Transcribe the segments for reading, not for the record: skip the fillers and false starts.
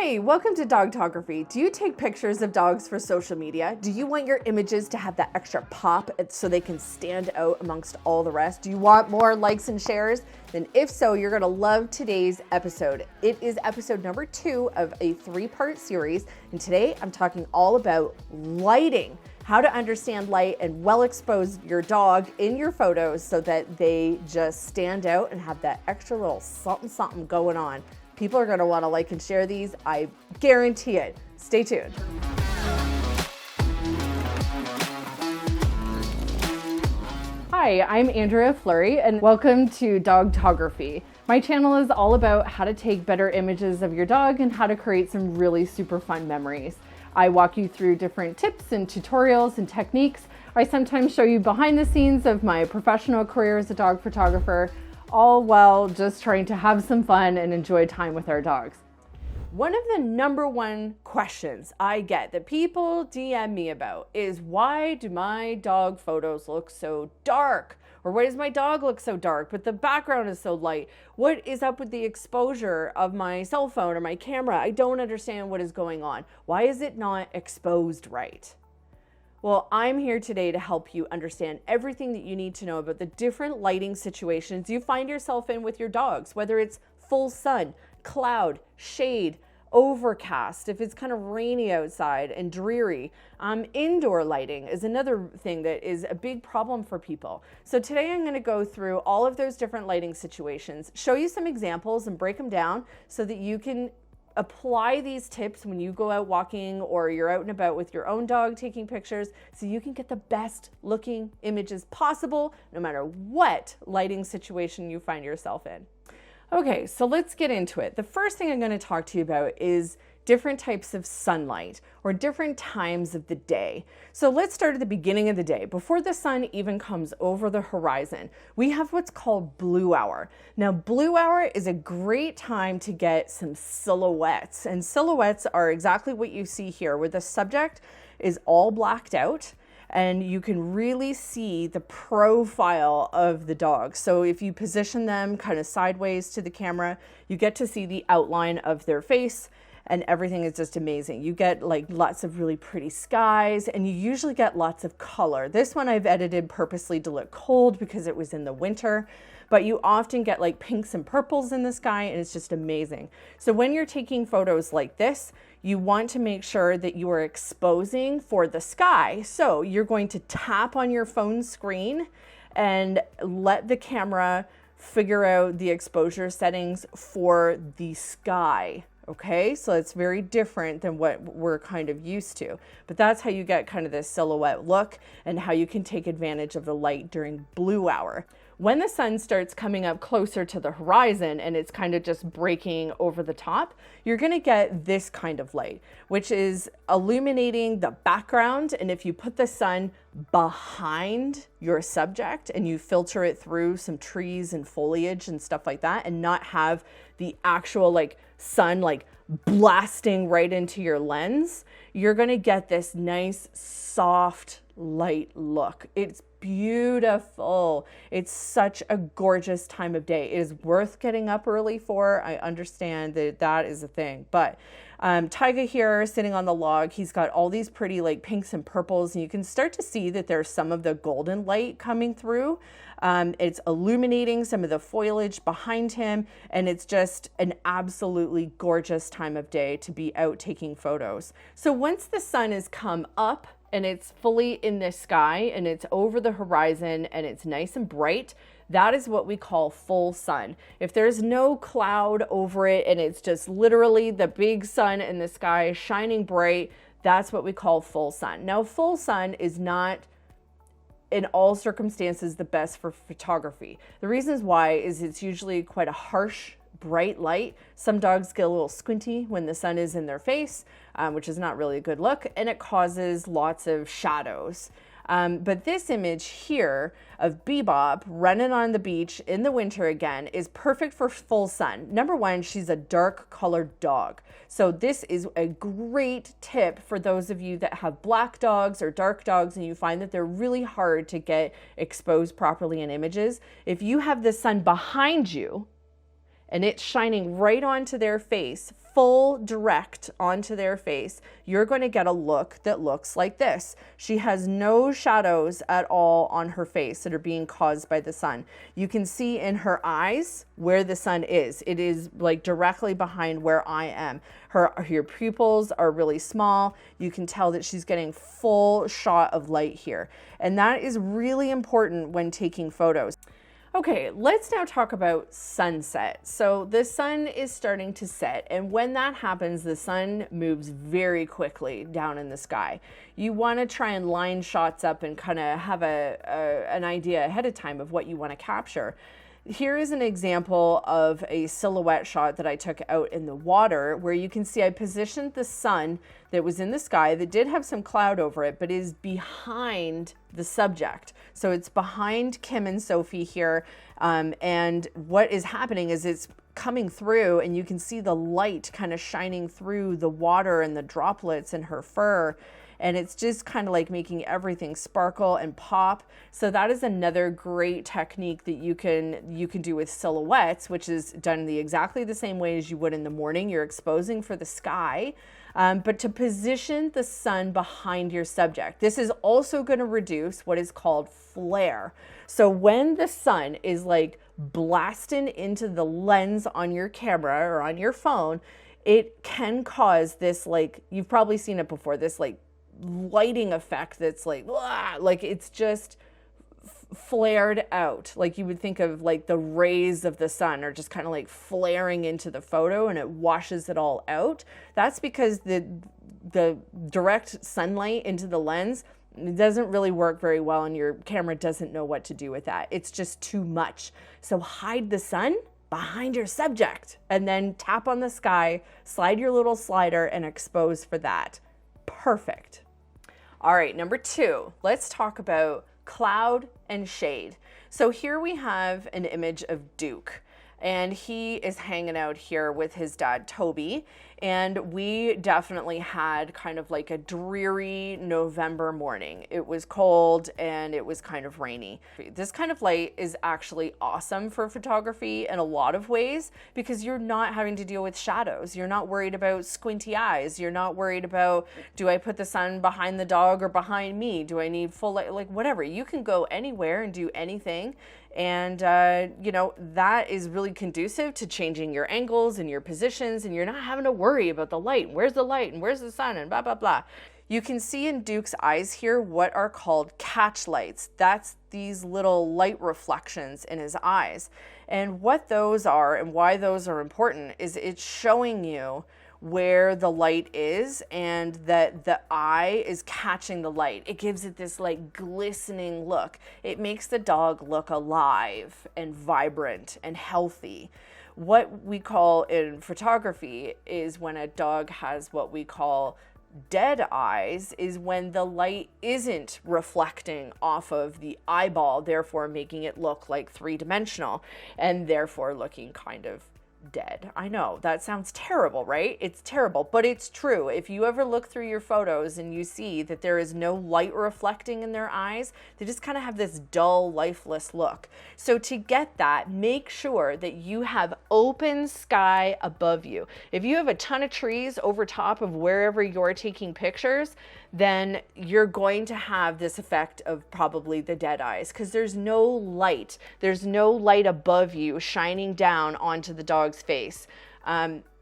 Hey, welcome to Dogtography. Do you take pictures of dogs for social media? Do you want your images to have that extra pop so they can stand out amongst all the rest? Do you want more likes and shares? Then if so, you're gonna love today's episode. It is episode number 2 of a 3-part series. And today I'm talking all about lighting, how to understand light and well expose your dog in your photos so that they just stand out and have that extra little something going on. People are gonna wanna like and share these, I guarantee it. Stay tuned. Hi, I'm Andrea Fleury and welcome to Dogtography. My channel is all about how to take better images of your dog and how to create some really super fun memories. I walk you through different tips and tutorials and techniques. I sometimes show you behind the scenes of my professional career as a dog photographer, all while just trying to have some fun and enjoy time with our dogs. One of the number one questions I get that people DM me about is, why do my dog photos look so dark? Or why does my dog look so dark, but the background is so light? What is up with the exposure of my cell phone or my camera? I don't understand what is going on. Why is it not exposed right? Well, I'm here today to help you understand everything that you need to know about the different lighting situations you find yourself in with your dogs, whether it's full sun, cloud, shade, overcast, if it's kind of rainy outside and dreary. Indoor lighting is another thing that is a big problem for people. So today I'm going to go through all of those different lighting situations, show you some examples and break them down so that you can apply these tips when you go out walking or you're out and about with your own dog taking pictures, so you can get the best looking images possible no matter what lighting situation you find yourself in. Okay, so let's get into it. The first thing I'm going to talk to you about is different types of sunlight or different times of the day. So let's start at the beginning of the day. Before the sun even comes over the horizon, we have what's called blue hour. Now, blue hour is a great time to get some silhouettes, and silhouettes are exactly what you see here, where the subject is all blacked out and you can really see the profile of the dog. So if you position them kind of sideways to the camera, you get to see the outline of their face, and everything is just amazing. You get like lots of really pretty skies, and you usually get lots of color. This one I've edited purposely to look cold because it was in the winter, but you often get like pinks and purples in the sky, and it's just amazing. So when you're taking photos like this, you want to make sure that you are exposing for the sky. So you're going to tap on your phone screen and let the camera figure out the exposure settings for the sky. Okay, so it's very different than what we're kind of used to, but that's how you get kind of this silhouette look and how you can take advantage of the light during blue hour. When the sun starts coming up closer to the horizon and it's kind of just breaking over the top, you're going to get this kind of light, which is illuminating the background. And if you put the sun behind your subject and you filter it through some trees and foliage and stuff like that, and not have the actual like sun like blasting right into your lens, you're going to get this nice soft light look. It's beautiful. It's such a gorgeous time of day. It is worth getting up early for. I understand that that is a thing, but Tyga here sitting on the log, he's got all these pretty like pinks and purples, and you can start to see that there's some of the golden light coming through. It's illuminating some of the foliage behind him, and it's just an absolutely gorgeous time of day to be out taking photos. So once the sun has come up and it's fully in the sky and it's over the horizon and it's nice and bright, that is what we call full sun. If there's no cloud over it and it's just literally the big sun in the sky shining bright, that's what we call full sun. Now, full sun is not in all circumstances the best for photography. The reasons why is it's usually quite a harsh, bright light. Some dogs get a little squinty when the sun is in their face, which is not really a good look, and it causes lots of shadows. But this image here of Bebop running on the beach in the winter again is perfect for full sun. Number one, she's a dark colored dog. So this is a great tip for those of you that have black dogs or dark dogs and you find that they're really hard to get exposed properly in images. If you have the sun behind you and it's shining right onto their face, full direct onto their face, you're going to get a look that looks like this. She has no shadows at all on her face that are being caused by the sun. You can see in her eyes where the sun is. It is like directly behind where I am. Her pupils are really small. You can tell that she's getting full shot of light here. And that is really important when taking photos. Okay, let's now talk about sunset. So the sun is starting to set, and when that happens, the sun moves very quickly down in the sky. You want to try and line shots up and kind of have an idea ahead of time of what you want to capture. Here is an example of a silhouette shot that I took out in the water, where you can see I positioned the sun that was in the sky that did have some cloud over it, but is behind the subject. So it's behind Kim and Sophie here. And what is happening is it's coming through, and you can see the light kind of shining through the water and the droplets in her fur. And it's just kind of like making everything sparkle and pop. So that is another great technique that you can do with silhouettes, which is done exactly the same way as you would in the morning. You're exposing for the sky, but to position the sun behind your subject. This is also going to reduce what is called flare. So when the sun is like blasting into the lens on your camera or on your phone, it can cause this, like, you've probably seen it before, this like lighting effect that's like, blah, like it's just flared out. Like you would think of like the rays of the sun are just kind of like flaring into the photo, and it washes it all out. That's because the direct sunlight into the lens doesn't really work very well, and your camera doesn't know what to do with that. It's just too much. So hide the sun behind your subject, and then tap on the sky, slide your little slider, and expose for that. Perfect. All right, number 2, let's talk about cloud and shade. So here we have an image of Duke, and he is hanging out here with his dad, Toby. And we definitely had kind of like a dreary November morning. It was cold and it was kind of rainy. This kind of light is actually awesome for photography in a lot of ways, because you're not having to deal with shadows. You're not worried about squinty eyes. You're not worried about, do I put the sun behind the dog or behind me? Do I need full light? Like whatever. You can go anywhere and do anything. And, that is really conducive to changing your angles and your positions, and you're not having to worry about the light. Where's the light and where's the sun and blah, blah, blah. You can see in Duke's eyes here what are called catch lights. That's these little light reflections in his eyes. And what those are and why those are important is it's showing you where the light is and that the eye is catching the light. It gives it this like glistening look. It makes the dog look alive and vibrant and healthy. What we call in photography is when a dog has what we call dead eyes, is when the light isn't reflecting off of the eyeball, therefore making it look like three-dimensional and therefore looking kind of dead. I know that sounds terrible, right? It's terrible, but it's true. If you ever look through your photos and you see that there is no light reflecting in their eyes, they just kind of have this dull, lifeless look. So to get that, make sure that you have open sky above you. If you have a ton of trees over top of wherever you're taking pictures, then you're going to have this effect of probably the dead eyes, because there's no light. There's no light above you shining down onto the dog's face.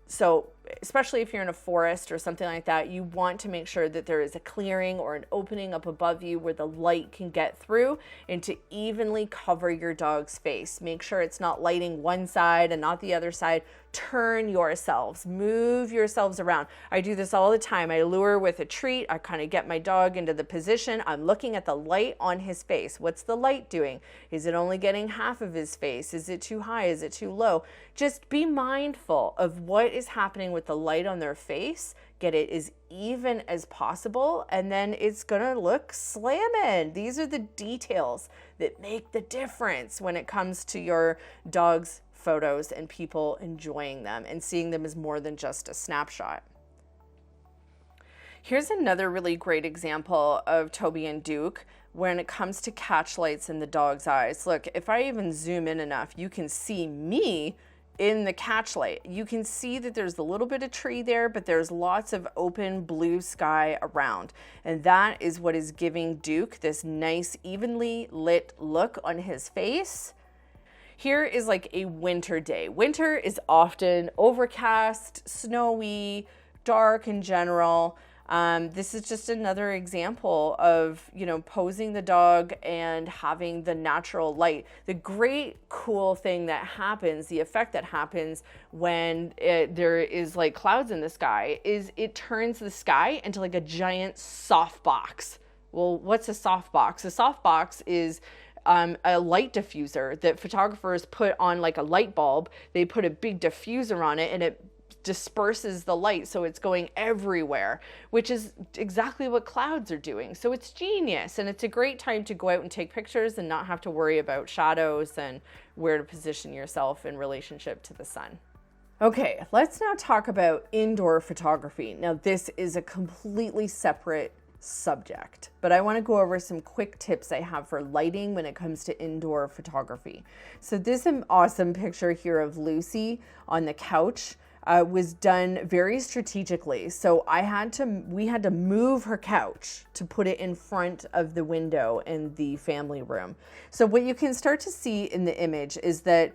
So especially if you're in a forest or something like that, you want to make sure that there is a clearing or an opening up above you where the light can get through and to evenly cover your dog's face. Make sure it's not lighting one side and not the other side. Turn yourselves, move yourselves around. I do this all the time. I lure with a treat. I kind of get my dog into the position. I'm looking at the light on his face. What's the light doing? Is it only getting half of his face? Is it too high? Is it too low? Just be mindful of what is happening with the light on their face. Get it as even as possible, and then it's gonna look slamming. These are the details that make the difference when it comes to your dog's photos and people enjoying them and seeing them as more than just a snapshot. Here's another really great example of Toby and Duke when it comes to catch lights in the dog's eyes. Look, if I even zoom in enough, you can see me in the catch light, you can see that there's a little bit of tree there, but there's lots of open blue sky around. And that is what is giving Duke this nice, evenly lit look on his face. Here is like a winter day. Winter is often overcast, snowy, dark in general. This is just another example of, posing the dog and having the natural light. The great cool thing that happens, the effect that happens when there is like clouds in the sky, is it turns the sky into like a giant softbox. Well, what's a softbox? A softbox is a light diffuser that photographers put on like a light bulb. They put a big diffuser on it and it disperses the light so it's going everywhere, which is exactly what clouds are doing. So it's genius, and it's a great time to go out and take pictures and not have to worry about shadows and where to position yourself in relationship to the sun. Okay, let's now talk about indoor photography. Now, this is a completely separate subject, but I want to go over some quick tips I have for lighting when it comes to indoor photography. So this awesome picture here of Lucy on the couch was done very strategically. So we had to move her couch to put it in front of the window in the family room. So what you can start to see in the image is that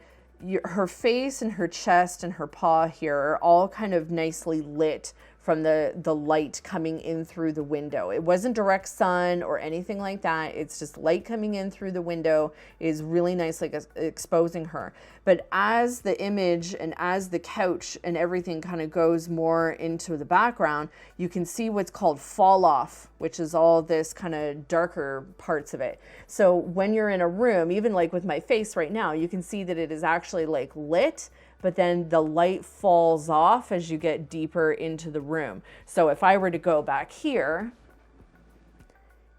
her face and her chest and her paw here are all kind of nicely lit from the light coming in through the window. It wasn't direct sun or anything like that. It's just light coming in through the window is really nicely exposing her. But as the image and as the couch and everything kind of goes more into the background, you can see what's called fall off, which is all this kind of darker parts of it. So when you're in a room, even like with my face right now, you can see that it is actually like lit, but then the light falls off as you get deeper into the room. So if I were to go back here,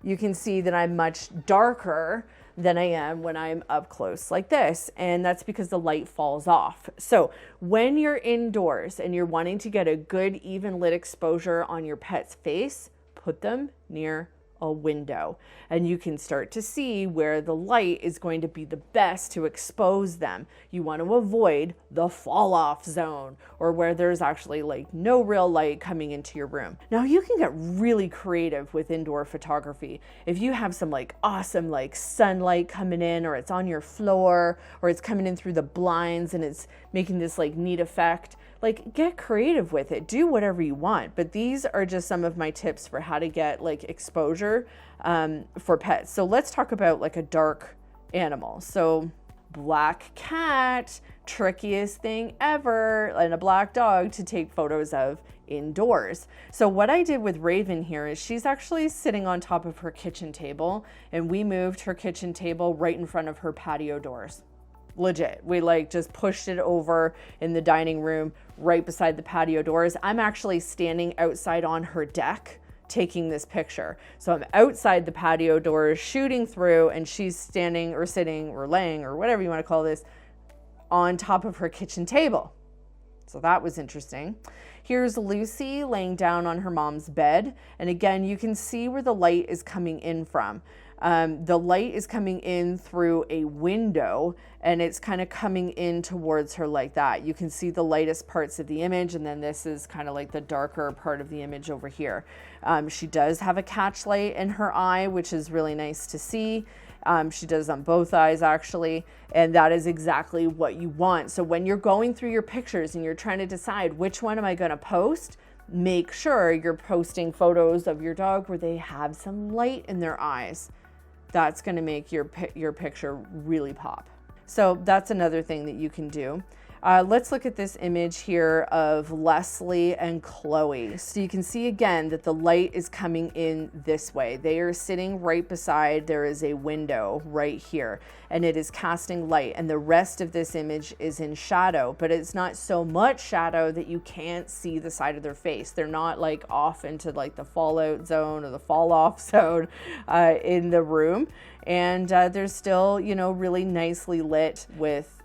you can see that I'm much darker than I am when I'm up close like this. And that's because the light falls off. So when you're indoors and you're wanting to get a good even lit exposure on your pet's face, put them near a window, and you can start to see where the light is going to be the best to expose them. You want to avoid the fall off zone, or where there's actually like no real light coming into your room. Now you can get really creative with indoor photography. If you have some like awesome like sunlight coming in, or it's on your floor, or it's coming in through the blinds and it's making this like neat effect, like get creative with it, do whatever you want. But these are just some of my tips for how to get like exposure for pets. So let's talk about like a dark animal. So black cat, trickiest thing ever, and a black dog to take photos of indoors. So what I did with Raven here is she's actually sitting on top of her kitchen table, and we moved her kitchen table right in front of her patio doors. Legit. We like just pushed it over in the dining room right beside the patio doors. I'm actually standing outside on her deck taking this picture. So I'm outside the patio doors shooting through, and she's standing or sitting or laying or whatever you want to call this on top of her kitchen table. So that was interesting. Here's Lucy laying down on her mom's bed. And again, you can see where the light is coming in from. The light is coming in through a window, and it's kind of coming in towards her like that. You can see the lightest parts of the image, and then this is kind of like the darker part of the image over here. She does have a catch light in her eye, which is really nice to see. She does on both eyes actually, and that is exactly what you want. So when you're going through your pictures and you're trying to decide which one am I going to post, make sure you're posting photos of your dog where they have some light in their eyes. That's going to make your picture really pop. So that's another thing that you can do. Let's look at this image here of Leslie and Chloe. So you can see again that the light is coming in this way. They are sitting right beside, there is a window right here, and it is casting light, and the rest of this image is in shadow, but it's not so much shadow that you can't see the side of their face. They're not like off into like the fallout zone or the fall off zone in the room. And they're still, really nicely lit with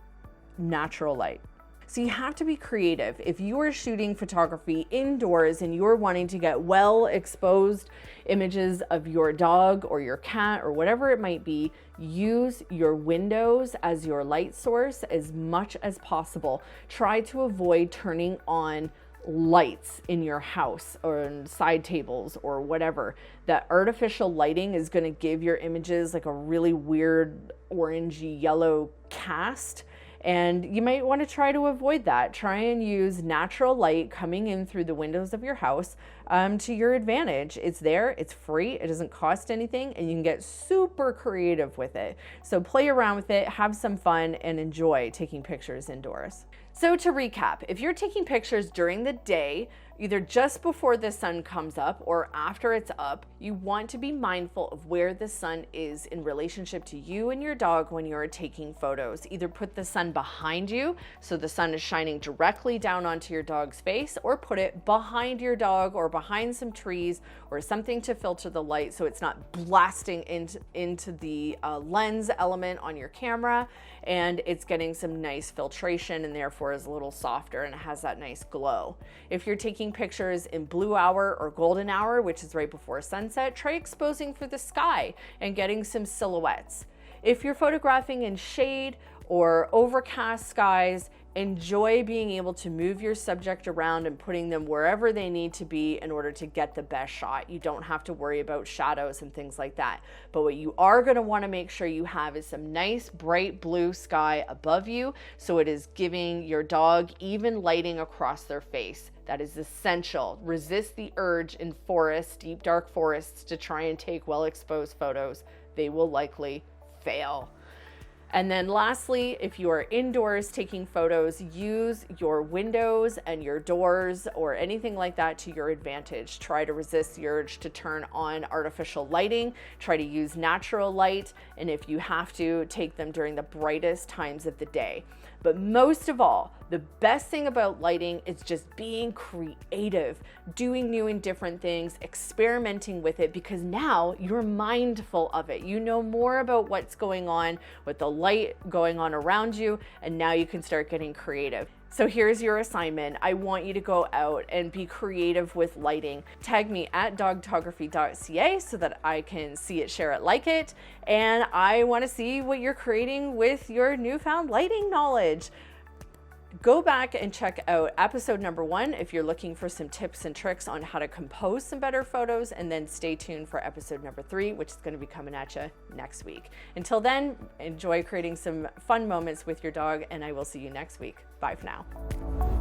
natural light. So you have to be creative. If you are shooting photography indoors and you're wanting to get well exposed images of your dog or your cat or whatever it might be, use your windows as your light source as much as possible. Try to avoid turning on lights in your house or side tables or whatever. That artificial lighting is going to give your images like a really weird orangey yellow cast, and you might want to try to avoid that. Try and use natural light coming in through the windows of your house to your advantage. It's there, it's free, it doesn't cost anything, and you can get super creative with it. So play around with it, have some fun, and enjoy taking pictures indoors. So to recap, if you're taking pictures during the day, either just before the sun comes up or after it's up, you want to be mindful of where the sun is in relationship to you and your dog when you're taking photos. Either put the sun behind you so the sun is shining directly down onto your dog's face, or put it behind your dog or behind some trees or something to filter the light so it's not blasting into the lens element on your camera, and it's getting some nice filtration and therefore is a little softer and it has that nice glow. If you're taking pictures in blue hour or golden hour, which is right before sunset, try exposing for the sky and getting some silhouettes. If you're photographing in shade or overcast skies, enjoy being able to move your subject around and putting them wherever they need to be in order to get the best shot. You don't have to worry about shadows and things like that. But what you are going to want to make sure you have is some nice bright blue sky above you, so it is giving your dog even lighting across their face. That is essential. Resist the urge in forests, deep dark forests, to try and take well exposed photos. They will likely fail. And then lastly, if you are indoors taking photos, use your windows and your doors or anything like that to your advantage. Try to resist the urge to turn on artificial lighting. Try to use natural light. And if you have to, take them during the brightest times of the day. But most of all, the best thing about lighting is just being creative, doing new and different things, experimenting with it, because now you're mindful of it. You know more about what's going on with the light going on around you, and now you can start getting creative. So here's your assignment. I want you to go out and be creative with lighting. Tag me at dogtography.ca so that I can see it, share it, like it. And I want to see what you're creating with your newfound lighting knowledge. Go back and check out episode number 1 if you're looking for some tips and tricks on how to compose some better photos, and then stay tuned for episode number 3, which is going to be coming at you next week. Until then, enjoy creating some fun moments with your dog, and I will see you next week. Bye for now.